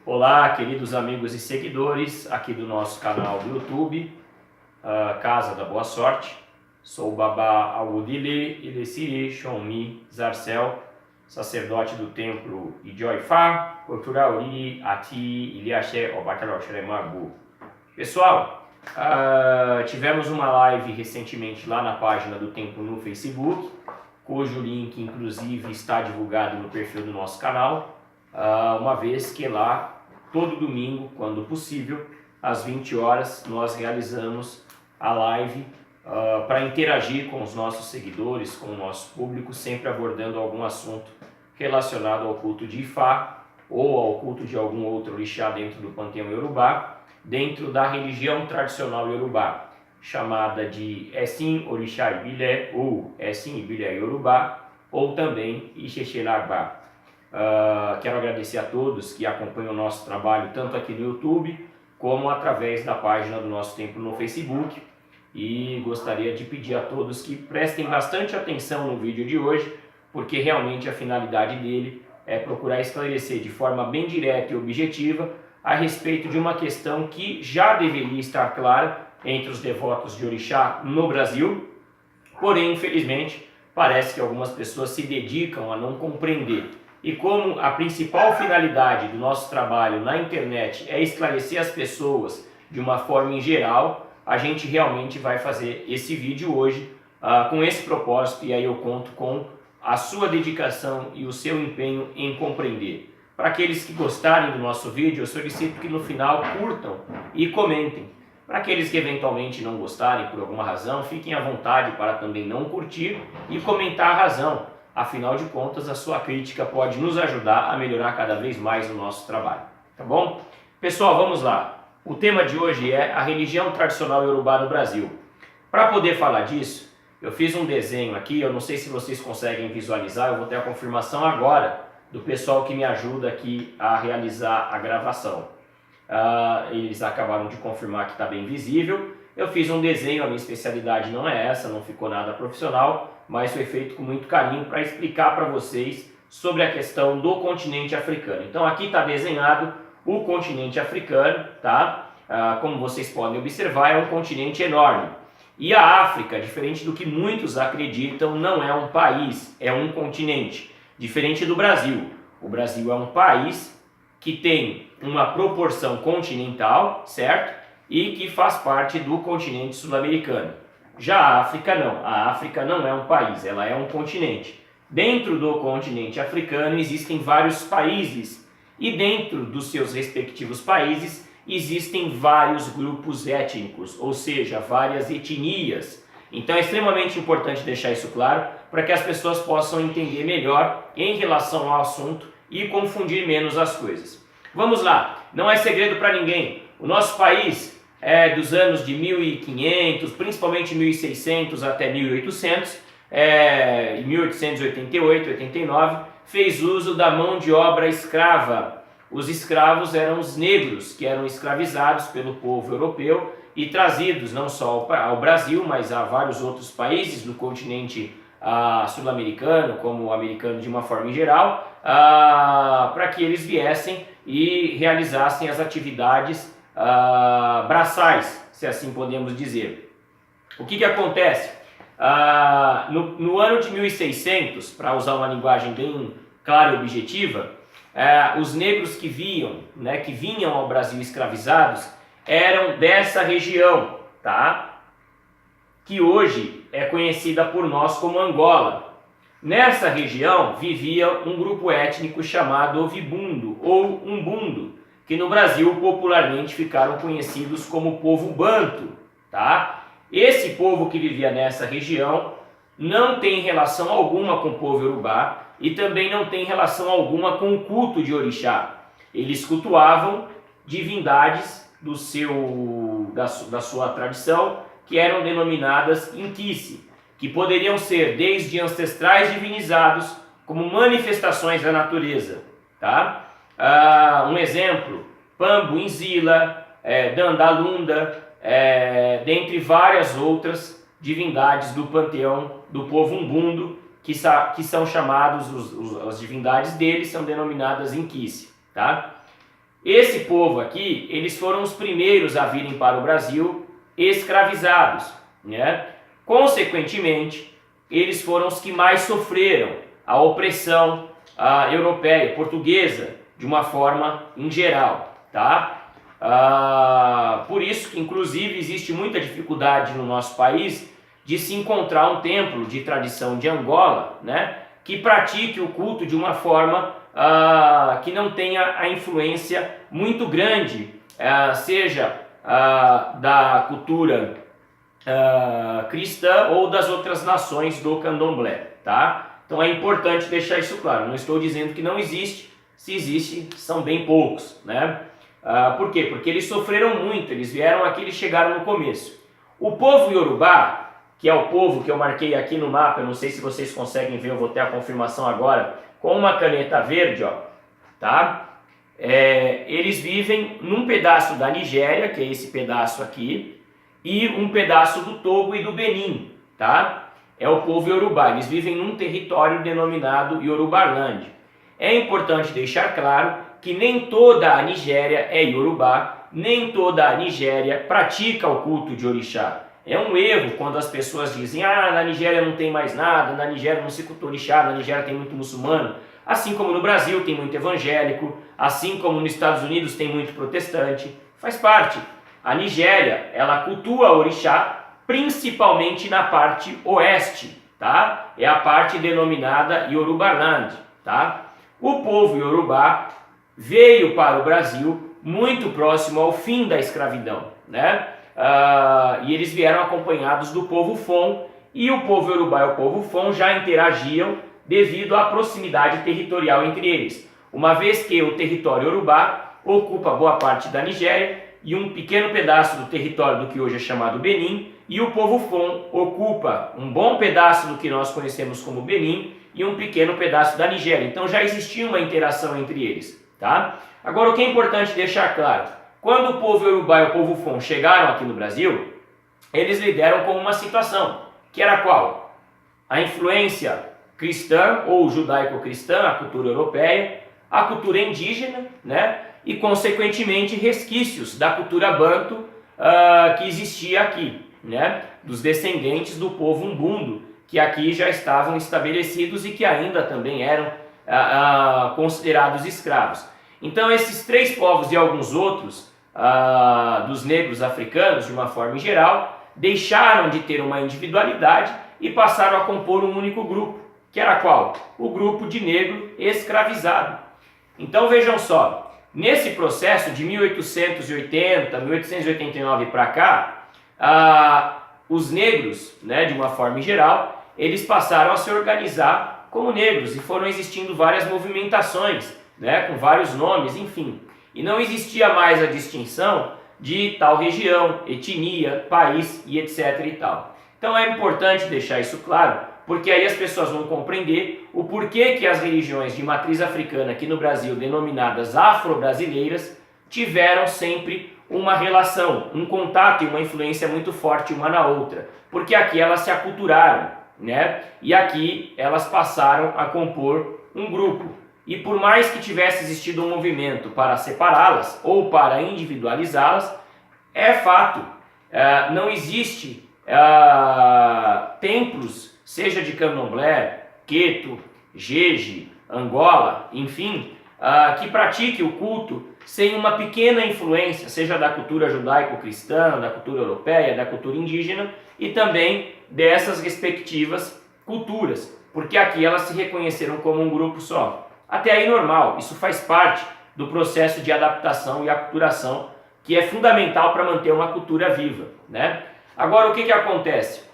Olá, queridos amigos e seguidores aqui do nosso canal do YouTube, Casa da Boa Sorte. Sou o Babá Awudile Ilesiri Shonmi Zarcel, sacerdote do templo Ijoifá, Culturauri Ati Iliaxé Obataloshremagu. Pessoal, tivemos uma live recentemente lá na página do templo no Facebook, cujo link inclusive está divulgado no perfil do nosso canal, uma vez que lá todo domingo, quando possível, às 20 horas, nós realizamos a live para interagir com os nossos seguidores, com o nosso público, sempre abordando algum assunto relacionado ao culto de Ifá ou ao culto de algum outro orixá dentro do panteão Yorubá, dentro da religião tradicional Yorubá, chamada de Essin Orixá Ibilé ou Essin Ibilé Yorubá, ou também Ixexelarbá. Quero agradecer a todos que acompanham o nosso trabalho tanto aqui no YouTube como através da página do nosso templo no Facebook, e gostaria de pedir a todos que prestem bastante atenção no vídeo de hoje, porque realmente a finalidade dele é procurar esclarecer de forma bem direta e objetiva a respeito de uma questão que já deveria estar clara entre os devotos de orixá no Brasil, porém infelizmente parece que algumas pessoas se dedicam a não compreender. E como a principal finalidade do nosso trabalho na internet é esclarecer as pessoas de uma forma em geral, a gente realmente vai fazer esse vídeo hoje com esse propósito, e aí eu conto com a sua dedicação e o seu empenho em compreender. Para aqueles que gostarem do nosso vídeo, eu solicito que no final curtam e comentem. Para aqueles que eventualmente não gostarem por alguma razão, fiquem à vontade para também não curtir e comentar a razão. Afinal de contas, a sua crítica pode nos ajudar a melhorar cada vez mais o nosso trabalho, tá bom? Pessoal, vamos lá. O tema de hoje é a religião tradicional Yorubá no Brasil. Para poder falar disso, eu fiz um desenho aqui, eu não sei se vocês conseguem visualizar, eu vou ter a confirmação agora do pessoal que me ajuda aqui a realizar a gravação. Eles acabaram de confirmar que está bem visível. Eu fiz um desenho, a minha especialidade não é essa, não ficou nada profissional, mas foi feito com muito carinho para explicar para vocês sobre a questão do continente africano. Então aqui está desenhado o continente africano, tá? Como vocês podem observar, é um continente enorme. E a África, diferente do que muitos acreditam, não é um país, é um continente. Diferente do Brasil. O Brasil é um país que tem uma proporção continental, certo? E que faz parte do continente sul-americano. Já a África não. A África não é um país, ela é um continente. Dentro do continente africano existem vários países, e dentro dos seus respectivos países existem vários grupos étnicos, ou seja, várias etnias. Então é extremamente importante deixar isso claro para que as pessoas possam entender melhor em relação ao assunto e confundir menos as coisas. Vamos lá, não é segredo para ninguém, o nosso país é dos anos de 1500, principalmente 1600 até 1800, em 1888, 89, fez uso da mão de obra escrava. Os escravos eram os negros que eram escravizados pelo povo europeu e trazidos não só ao Brasil, mas a vários outros países do continente sul-americano, como o americano de uma forma em geral, para que eles viessem e realizassem as atividades braçais, se assim podemos dizer. O que acontece? No ano de 1600, para usar uma linguagem bem clara e objetiva, os negros que vinham ao Brasil escravizados eram dessa região, tá? Que hoje é conhecida por nós como Angola. Nessa região vivia um grupo étnico chamado Ovibundo ou Umbundo, que no Brasil popularmente ficaram conhecidos como povo banto, tá? Esse povo que vivia nessa região não tem relação alguma com o povo Yorubá e também não tem relação alguma com o culto de orixá. Eles cultuavam divindades da sua tradição, que eram denominadas Inquice, que poderiam ser desde ancestrais divinizados como manifestações da natureza, tá? Um exemplo, Pambo Inzila, Dandalunda, dentre várias outras divindades do panteão do povo Umbundo, que são chamados, as divindades deles são denominadas Inquice, tá? Esse povo aqui, eles foram os primeiros a virem para o Brasil escravizados, né? Consequentemente, eles foram os que mais sofreram a opressão europeia, portuguesa, de uma forma em geral, tá? Por isso que, inclusive, existe muita dificuldade no nosso país de se encontrar um templo de tradição de Angola, né, que pratique o culto de uma forma que não tenha a influência muito grande, seja da cultura cristã ou das outras nações do candomblé, tá? Então é importante deixar isso claro. Não estou dizendo que não existe, se existe, são bem poucos, né? Por quê? Porque eles sofreram muito, eles vieram aqui, eles chegaram no começo. O povo Iorubá, que é o povo que eu marquei aqui no mapa, eu não sei se vocês conseguem ver, eu vou ter a confirmação agora, com uma caneta verde, ó, tá? Eles vivem num pedaço da Nigéria, que é esse pedaço aqui, e um pedaço do Togo e do Benin, tá? É o povo Iorubá, eles vivem num território denominado Yorubaland. É importante deixar claro que nem toda a Nigéria é Iorubá, nem toda a Nigéria pratica o culto de orixá. É um erro quando as pessoas dizem, na Nigéria não tem mais nada, na Nigéria não se cultua orixá, na Nigéria tem muito muçulmano. Assim como no Brasil tem muito evangélico, assim como nos Estados Unidos tem muito protestante, faz parte. A Nigéria, ela cultua orixá principalmente na parte oeste, tá? É a parte denominada Yorubaland, tá? O povo Iorubá veio para o Brasil muito próximo ao fim da escravidão, né? E eles vieram acompanhados do povo Fon, e o povo Iorubá e o povo Fon já interagiam devido à proximidade territorial entre eles, uma vez que o território Iorubá ocupa boa parte da Nigéria e um pequeno pedaço do território do que hoje é chamado Benin, e o povo Fon ocupa um bom pedaço do que nós conhecemos como Benin e um pequeno pedaço da Nigéria. Então já existia uma interação entre eles, tá? Agora, o que é importante deixar claro, quando o povo Iorubá e o povo Fon chegaram aqui no Brasil, eles lidaram com uma situação, que era qual? A influência cristã ou judaico-cristã, a cultura europeia, a cultura indígena, né? E, consequentemente, resquícios da cultura banto que existia aqui, né? Dos descendentes do povo umbundo, que aqui já estavam estabelecidos e que ainda também eram considerados escravos. Então, esses três povos e alguns outros dos negros africanos, de uma forma geral, deixaram de ter uma individualidade e passaram a compor um único grupo, que era qual? O grupo de negro escravizado. Então, vejam só, nesse processo de 1880, 1889 para cá, os negros, né, de uma forma geral, eles passaram a se organizar como negros e foram existindo várias movimentações, né, com vários nomes, enfim. E não existia mais a distinção de tal região, etnia, país e etc e tal. Então é importante deixar isso claro, porque aí as pessoas vão compreender o porquê que as religiões de matriz africana aqui no Brasil, denominadas afro-brasileiras, tiveram sempre uma relação, um contato e uma influência muito forte uma na outra, porque aqui elas se aculturaram, né? E aqui elas passaram a compor um grupo. E por mais que tivesse existido um movimento para separá-las ou para individualizá-las, é fato, não existe templos, seja de candomblé, queto, jeje, Angola, enfim, que pratique o culto sem uma pequena influência, seja da cultura judaico-cristã, da cultura europeia, da cultura indígena e também dessas respectivas culturas, porque aqui elas se reconheceram como um grupo só. Até aí normal, isso faz parte do processo de adaptação e aculturação que é fundamental para manter uma cultura viva, né? Agora, o que acontece?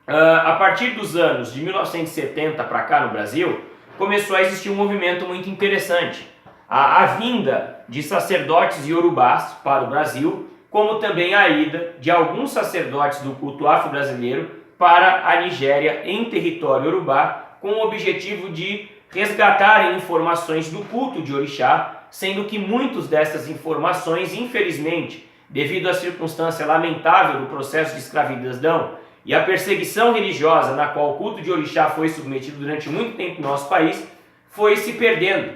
A partir dos anos de 1970 para cá no Brasil, começou a existir um movimento muito interessante. A vinda de sacerdotes iorubás para o Brasil, como também a ida de alguns sacerdotes do culto afro-brasileiro para a Nigéria em território iorubá, com o objetivo de resgatarem informações do culto de orixá, sendo que muitas dessas informações, infelizmente, devido à circunstância lamentável do processo de escravidão e a perseguição religiosa na qual o culto de orixá foi submetido durante muito tempo no nosso país, foi se perdendo.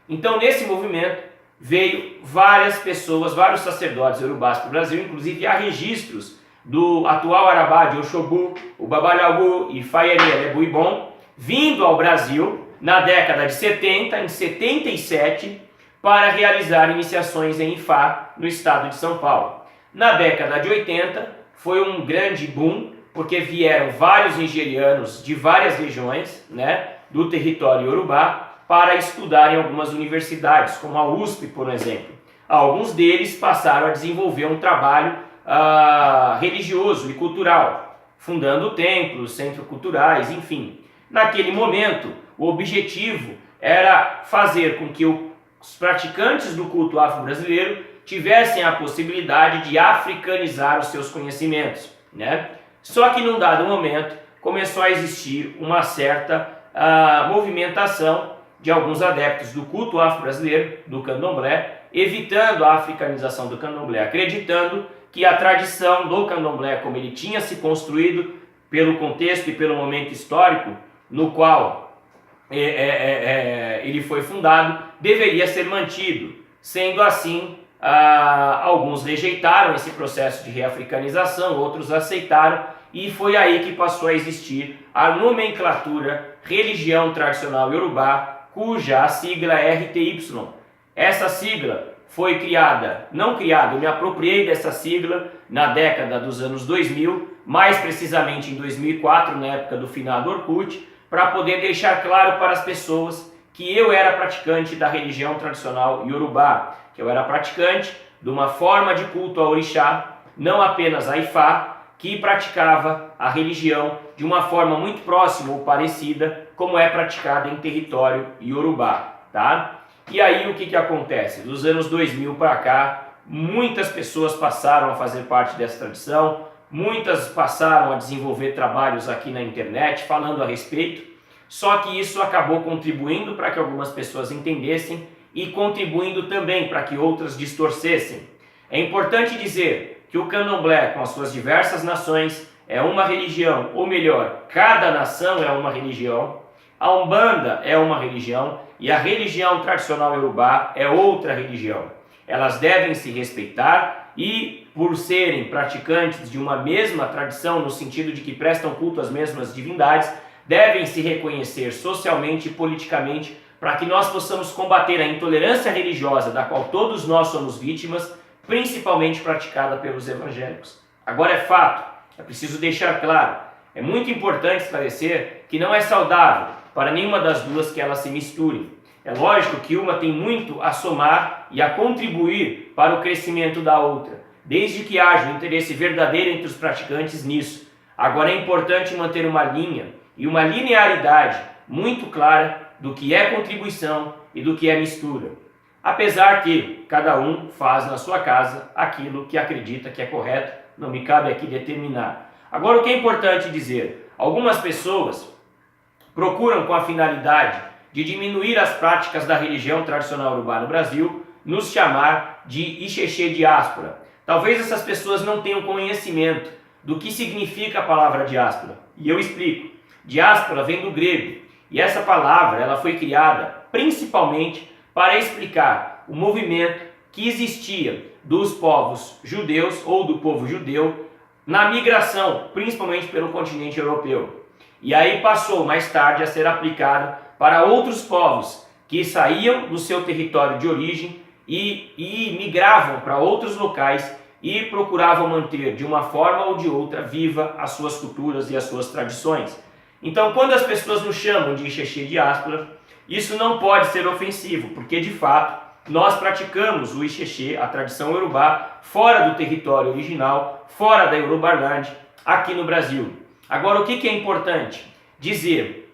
Então, nesse movimento, veio várias pessoas, vários sacerdotes iorubás para o Brasil, inclusive há registros do atual Arabá de Oxobu, o Babalagu e Fayere Lebuibon, vindo ao Brasil na década de 70, em 77, para realizar iniciações em Ifá, no estado de São Paulo. Na década de 80, foi um grande boom, porque vieram vários nigerianos de várias regiões, né, do território iorubá para estudar em algumas universidades, como a USP, por exemplo. Alguns deles passaram a desenvolver um trabalho religioso e cultural, fundando templos, centros culturais, enfim. Naquele momento, o objetivo era fazer com que os praticantes do culto afro-brasileiro tivessem a possibilidade de africanizar os seus conhecimentos, né? Só que num dado momento começou a existir uma certa movimentação de alguns adeptos do culto afro-brasileiro, do candomblé, evitando a africanização do candomblé, acreditando que a tradição do candomblé, como ele tinha se construído pelo contexto e pelo momento histórico no qual ele foi fundado, deveria ser mantido. Sendo assim, alguns rejeitaram esse processo de reafricanização, outros aceitaram, e foi aí que passou a existir a nomenclatura religião tradicional iorubá, cuja sigla é RTY. Essa sigla foi criada, eu me apropriei dessa sigla na década dos anos 2000, mais precisamente em 2004, na época do finado Orkut, para poder deixar claro para as pessoas que eu era praticante da religião tradicional iorubá, que eu era praticante de uma forma de culto ao orixá, não apenas a Ifá, que praticava a religião de uma forma muito próxima ou parecida como é praticada em território iorubá, tá? E aí o que acontece? Dos anos 2000 para cá, muitas pessoas passaram a fazer parte dessa tradição, muitas passaram a desenvolver trabalhos aqui na internet falando a respeito, só que isso acabou contribuindo para que algumas pessoas entendessem e contribuindo também para que outras distorcessem. É importante dizer que o candomblé, com as suas diversas nações, é uma religião, ou melhor, cada nação é uma religião, a Umbanda é uma religião e a religião tradicional iorubá é outra religião. Elas devem se respeitar e, por serem praticantes de uma mesma tradição, no sentido de que prestam culto às mesmas divindades, devem se reconhecer socialmente e politicamente para que nós possamos combater a intolerância religiosa da qual todos nós somos vítimas, principalmente praticada pelos evangélicos. Agora é fato, é preciso deixar claro, é muito importante esclarecer que não é saudável para nenhuma das duas que elas se misturem. É lógico que uma tem muito a somar e a contribuir para o crescimento da outra, desde que haja um interesse verdadeiro entre os praticantes nisso. Agora é importante manter uma linha e uma linearidade muito clara do que é contribuição e do que é mistura. Apesar que cada um faz na sua casa aquilo que acredita que é correto, não me cabe aqui determinar. Agora o que é importante dizer, algumas pessoas procuram com a finalidade de diminuir as práticas da religião tradicional iorubá no Brasil, nos chamar de Ixexê diáspora. Talvez essas pessoas não tenham conhecimento do que significa a palavra diáspora. E eu explico. Diáspora vem do grego, e essa palavra ela foi criada principalmente para explicar o movimento que existia dos povos judeus ou do povo judeu na migração, principalmente pelo continente europeu. E aí passou mais tarde a ser aplicado para outros povos que saíam do seu território de origem e migravam para outros locais e procuravam manter de uma forma ou de outra viva as suas culturas e as suas tradições. Então, quando as pessoas nos chamam de Ixexê diáspora, isso não pode ser ofensivo, porque de fato nós praticamos o Ixexê, a tradição iorubá, fora do território original, fora da Yorubarland, aqui no Brasil. Agora, o que é importante dizer?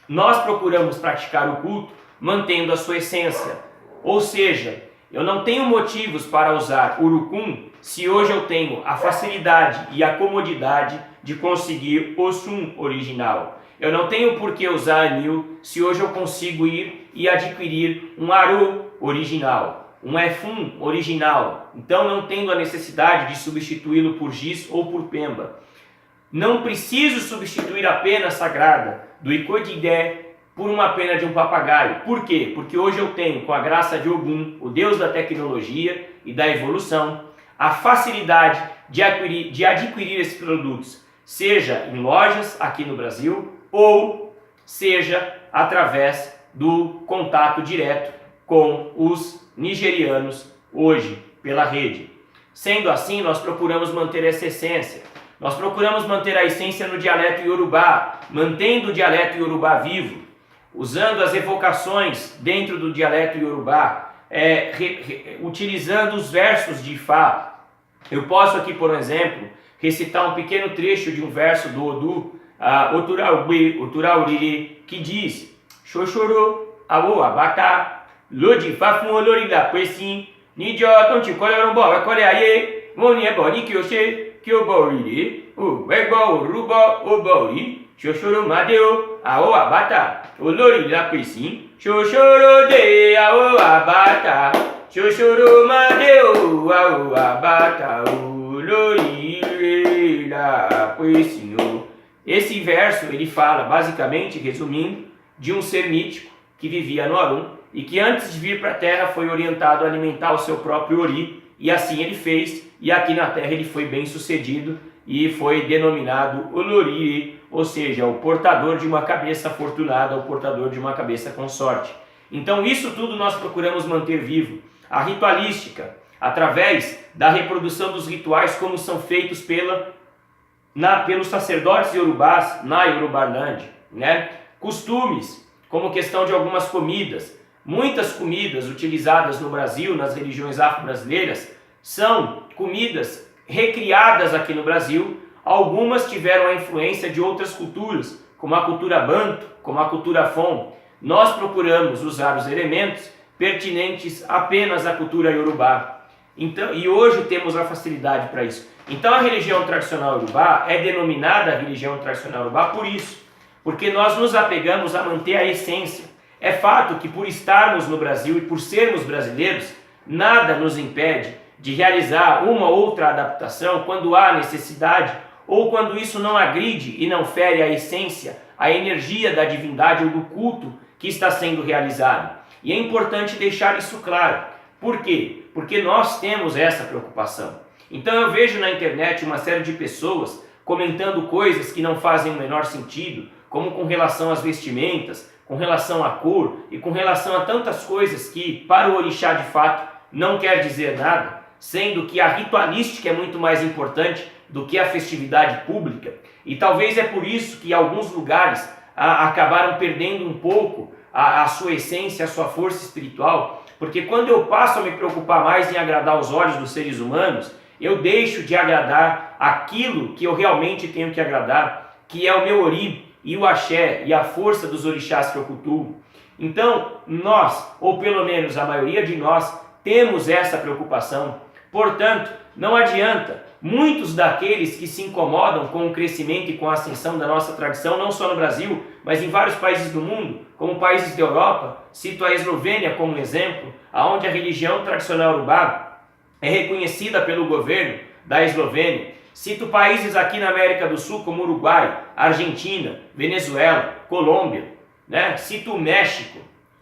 Nós procuramos praticar o culto mantendo a sua essência, ou seja, eu não tenho motivos para usar urucum se hoje eu tenho a facilidade e a comodidade de conseguir o Oxum original. Eu não tenho por que usar anil se hoje eu consigo ir e adquirir um Aru original, um Efum original. Então, não tendo a necessidade de substituí-lo por giz ou por pemba. Não preciso substituir a pena sagrada do Ikodigé por uma pena de um papagaio. Por quê? Porque hoje eu tenho, com a graça de Ogum, o Deus da tecnologia e da evolução, a facilidade de adquirir esses produtos, seja em lojas aqui no Brasil ou seja através do contato direto com os nigerianos hoje pela rede. Sendo assim, nós procuramos manter essa essência. Nós procuramos manter a essência no dialeto iorubá, mantendo o dialeto iorubá vivo, usando as evocações dentro do dialeto iorubá, utilizando os versos de Ifá. Eu posso aqui, por exemplo, recitar um pequeno trecho de um verso do Odu, Oturauriri, que diz: Xoxoro, Awo Abata, Lodi Fafun Olori da Pesim, Nijo Tonti Kolerumbo, Kole Aye, Moni Ebori Kyoshe, Kyoboriri, Wegbo Urubo, Obori, Xoxoro Madeo, Awo Abata, Olori da Pesim, Xoxoro de Awo Abata, Xoxoro Madeo, Awo Abata, Olori da Pesim. Esse verso ele fala, basicamente, resumindo, de um ser mítico que vivia no Arum e que antes de vir para a Terra foi orientado a alimentar o seu próprio Ori, e assim ele fez, e aqui na Terra ele foi bem sucedido e foi denominado Olori, ou seja, o portador de uma cabeça afortunada, o portador de uma cabeça com sorte. Então isso tudo nós procuramos manter vivo. A ritualística, através da reprodução dos rituais como são feitos pelos sacerdotes iorubás na Yorubarlândia, né? Costumes, como questão de algumas comidas. Muitas comidas utilizadas no Brasil, nas religiões afro-brasileiras, são comidas recriadas aqui no Brasil. Algumas tiveram a influência de outras culturas, como a cultura banto, como a cultura fon. Nós procuramos usar os elementos pertinentes apenas à cultura iorubá. Então, e hoje temos a facilidade para isso. Então a religião tradicional iorubá é denominada religião tradicional iorubá por isso, porque nós nos apegamos a manter a essência. É fato que por estarmos no Brasil e por sermos brasileiros, nada nos impede de realizar uma ou outra adaptação quando há necessidade ou quando isso não agride e não fere a essência, a energia da divindade ou do culto que está sendo realizado. E é importante deixar isso claro. Por quê? Porque nós temos essa preocupação. Então eu vejo na internet uma série de pessoas comentando coisas que não fazem o menor sentido, como com relação às vestimentas, com relação à cor e com relação a tantas coisas que para o orixá de fato não quer dizer nada, sendo que a ritualística é muito mais importante do que a festividade pública. E talvez é por isso que alguns lugares acabaram perdendo um pouco a sua essência, a sua força espiritual, porque quando eu passo a me preocupar mais em agradar os olhos dos seres humanos, eu deixo de agradar aquilo que eu realmente tenho que agradar, que é o meu Ori e o Axé e a força dos orixás que eu cultuo. Então, nós, ou pelo menos a maioria de nós, temos essa preocupação. Portanto, não adianta. Muitos daqueles que se incomodam com o crescimento e com a ascensão da nossa tradição, não só no Brasil, mas em vários países do mundo, como países da Europa, cito a Eslovênia como exemplo, onde a religião tradicional iorubá é reconhecida pelo governo da Eslovênia. Cito países aqui na América do Sul como Uruguai, Argentina, Venezuela, Colômbia, né? Cito o México,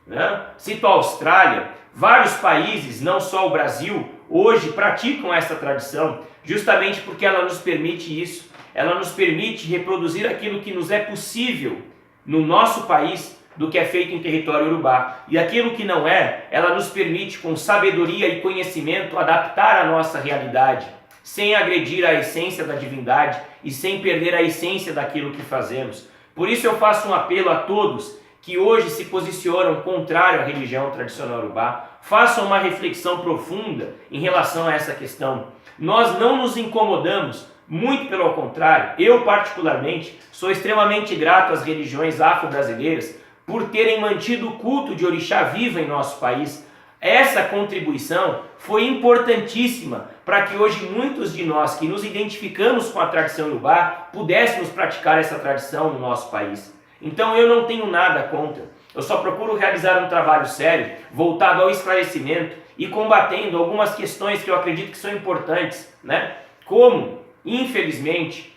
né? Cito a Austrália. Vários países, não só o Brasil, hoje praticam essa tradição, justamente porque ela nos permite isso. Ela nos permite reproduzir aquilo que nos é possível no nosso país do que é feito em território iorubá. E aquilo que não é, ela nos permite com sabedoria e conhecimento adaptar a nossa realidade, sem agredir a essência da divindade e sem perder a essência daquilo que fazemos. Por isso eu faço um apelo a todos que hoje se posicionam contrário à religião tradicional iorubá, façam uma reflexão profunda em relação a essa questão. Nós não nos incomodamos, muito pelo contrário, eu particularmente sou extremamente grato às religiões afro-brasileiras por terem mantido o culto de orixá vivo em nosso país. Essa contribuição foi importantíssima para que hoje muitos de nós que nos identificamos com a tradição iorubá pudéssemos praticar essa tradição no nosso país. Então eu não tenho nada contra, eu só procuro realizar um trabalho sério, voltado ao esclarecimento e combatendo algumas questões que eu acredito que são importantes, né? Como, infelizmente,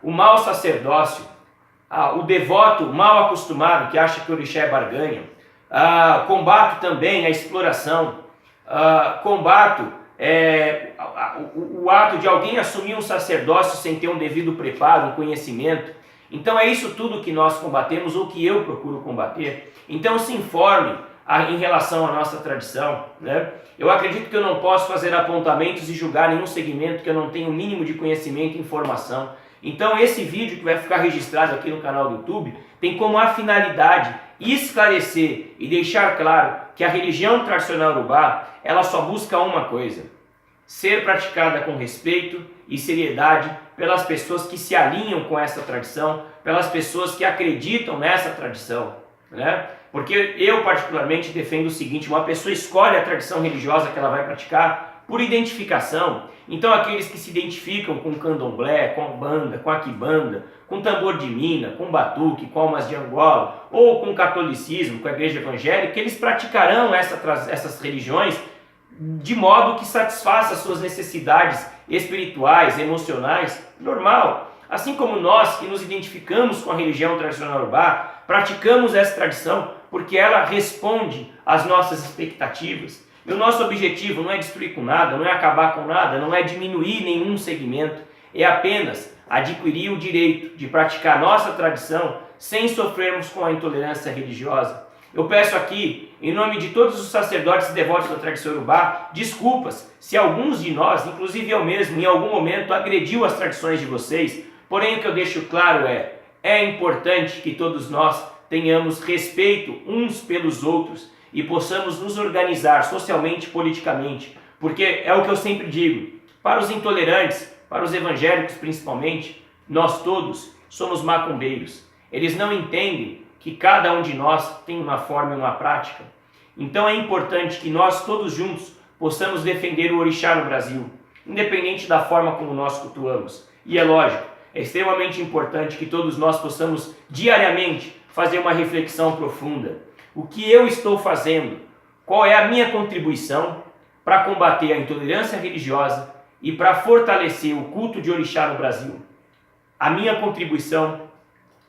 o mau sacerdócio, o devoto mal acostumado que acha que o orixá é barganha, combato também a exploração, combato o ato de alguém assumir um sacerdócio sem ter um devido preparo, um conhecimento. Então é isso tudo que nós combatemos, ou que eu procuro combater. Então se informe em relação à nossa tradição, né? Eu acredito que eu não posso fazer apontamentos e julgar nenhum segmento que eu não tenho o mínimo de conhecimento e informação. Então esse vídeo que vai ficar registrado aqui no canal do YouTube tem como a finalidade esclarecer e deixar claro que a religião tradicional Urubá, ela só busca uma coisa: ser praticada com respeito e seriedade pelas pessoas que se alinham com essa tradição, pelas pessoas que acreditam nessa tradição, né? Porque eu particularmente defendo o seguinte: uma pessoa escolhe a tradição religiosa que ela vai praticar por identificação. Então aqueles que se identificam com candomblé, com umbanda, com aquibanda, com tambor de mina, com batuque, com almas de Angola, ou com catolicismo, com a igreja evangélica, eles praticarão essas religiões de modo que satisfaça as suas necessidades espirituais, emocionais, normal. Assim como nós que nos identificamos com a religião tradicional Urubá, praticamos essa tradição porque ela responde às nossas expectativas. E o nosso objetivo não é destruir com nada, não é acabar com nada, não é diminuir nenhum segmento, é apenas adquirir o direito de praticar nossa tradição sem sofrermos com a intolerância religiosa. Eu peço aqui, em nome de todos os sacerdotes e devotos da tradição Urubá, desculpas se alguns de nós, inclusive eu mesmo, em algum momento agrediu as tradições de vocês. Porém, o que eu deixo claro é importante que todos nós tenhamos respeito uns pelos outros e possamos nos organizar socialmente e politicamente, porque é o que eu sempre digo: para os intolerantes, para os evangélicos principalmente, nós todos somos macumbeiros. Eles não entendem que cada um de nós tem uma forma e uma prática. Então é importante que nós todos juntos possamos defender o orixá no Brasil, independente da forma como nós cultuamos. E é lógico, é extremamente importante que todos nós possamos diariamente fazer uma reflexão profunda. O que eu estou fazendo? Qual é a minha contribuição para combater a intolerância religiosa e para fortalecer o culto de orixá no Brasil? A minha contribuição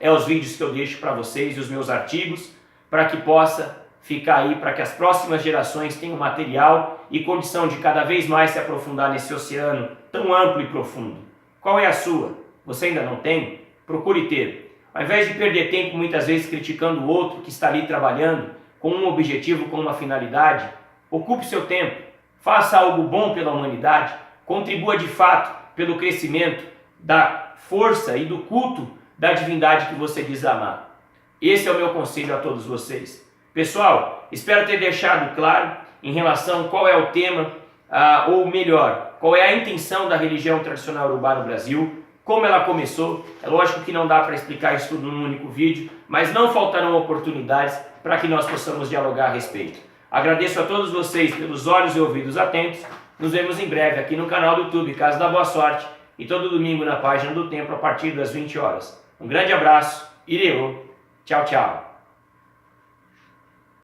é os vídeos que eu deixo para vocês e os meus artigos, para que possa ficar aí, para que as próximas gerações tenham material e condição de cada vez mais se aprofundar nesse oceano tão amplo e profundo. Qual é a sua? Você ainda não tem? Procure ter. Ao invés de perder tempo muitas vezes criticando o outro que está ali trabalhando com um objetivo, com uma finalidade, ocupe seu tempo, faça algo bom pela humanidade, contribua de fato pelo crescimento da força e do culto da divindade que você diz amar. Esse é o meu conselho a todos vocês. Pessoal, espero ter deixado claro em relação a qual é o tema, ou melhor, qual é a intenção da religião tradicional Urubá no Brasil, como ela começou. É lógico que não dá para explicar isso tudo num único vídeo, mas não faltarão oportunidades para que nós possamos dialogar a respeito. Agradeço a todos vocês pelos olhos e ouvidos atentos. Nos vemos em breve aqui no canal do YouTube Casa da Boa Sorte e todo domingo na página do Templo a partir das 20 horas. Um grande abraço, Ireu, tchau, tchau.